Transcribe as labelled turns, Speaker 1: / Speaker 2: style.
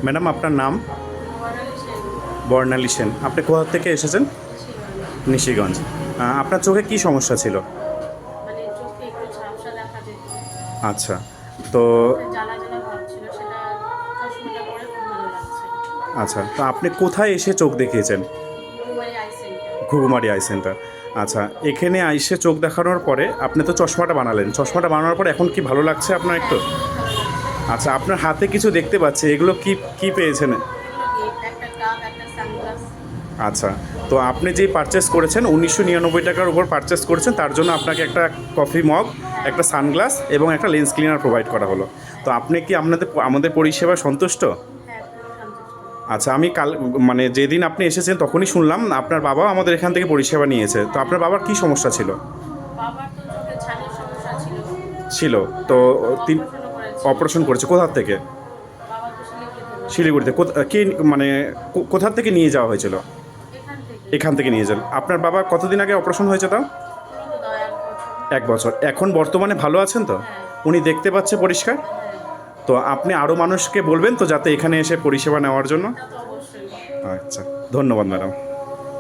Speaker 1: Madam আপনার নাম?
Speaker 2: বর্ণালী সেন।
Speaker 1: বর্ণালী সেন। আপনি কোথা থেকে এসেছেন?
Speaker 2: শিবানী।
Speaker 1: নিশিগঞ্জ। আপনার চোখে কি সমস্যা ছিল?
Speaker 2: মানে চোখে একটু ঝাপসা দেখা যেত,
Speaker 1: আচ্ছা, তো
Speaker 2: চোখে জ্বালা জ্বালা ভাব ছিল, সেটা চশমাটা পরে খুব ভালো লাগছে।
Speaker 1: আচ্ছা, তো আপনি কোথায় এসে চোখ দেখিয়েছেন?
Speaker 2: Ghughumari I centre.
Speaker 1: Ghughumari I centre. আচ্ছা, এখানে আইসে চোখ দেখানোর পরে আপনি তো চশমাটা বানালেন, চশমাটা বানানোর পরে এখন কি ভালো লাগছে আপনার একটু?
Speaker 2: হ্যাঁ, খুব ভালো লাগছে।
Speaker 1: আচ্ছা, আপনার হাতে কিছু দেখতে পাচ্ছি, এগুলো কি কি পেয়েছেন?
Speaker 2: এগুলো গিফট, একটা কাপ, একটা সানগ্লাস।
Speaker 1: আচ্ছা, তো আপনি যেই পারচেস করেছেন ১৯৯৯ টাকার উপর পারচেস করেছেন, তার জন্য আপনাকে একটা কফি মগ,
Speaker 2: হ্যাঁ,
Speaker 1: একটা সানগ্লাস এবং একটা লেন্স ক্লিনার প্রোভাইড করা হলো। তো আপনি কি আমাদের পরিষেবায় সন্তুষ্ট?
Speaker 2: হ্যাঁ, খুব সন্তুষ্ট।
Speaker 1: আচ্ছা, আমি কাল মানে যেদিন আপনি এসেছেন তখনই শুনলাম আপনার বাবাও আমাদের এখান থেকে পরিষেবা নিয়েছে। তো আপনার বাবার কী সমস্যা ছিল?
Speaker 2: বাবার তো চোখে ছানির সমস্যা ছিল।
Speaker 1: ছিল তো
Speaker 2: হ্যাঁ, তো
Speaker 1: তিন
Speaker 2: অপারেশনও করেছে।
Speaker 1: অপারেশন করেছে কোথার থেকে?
Speaker 2: বাবা তো শিলিগুড়িতে
Speaker 1: শিলিগুড়িতে। কে মানে কোথার থেকে নিয়ে যাওয়া হয়েছিল?
Speaker 2: এখান থেকে।
Speaker 1: এখান থেকে নিয়ে যান। আপনার বাবা কতদিন আগে অপারেশন হয়েছে তাও?
Speaker 2: হলো তো 1 বছর।
Speaker 1: ১ বছর। এখন বর্তমানে ভালো আছেন তো?
Speaker 2: হ্যাঁ।
Speaker 1: উনি দেখতে পাচ্ছে পরিষ্কার?
Speaker 2: হ্যাঁ,
Speaker 1: তো আপনি আরও মানুষকে বলবেন তো যাতে এখানে এসে পরিষেবা নেওয়ার জন্য?
Speaker 2: তা তো অবশ্যই।
Speaker 1: আচ্ছা, ধন্যবাদ ম্যাডাম।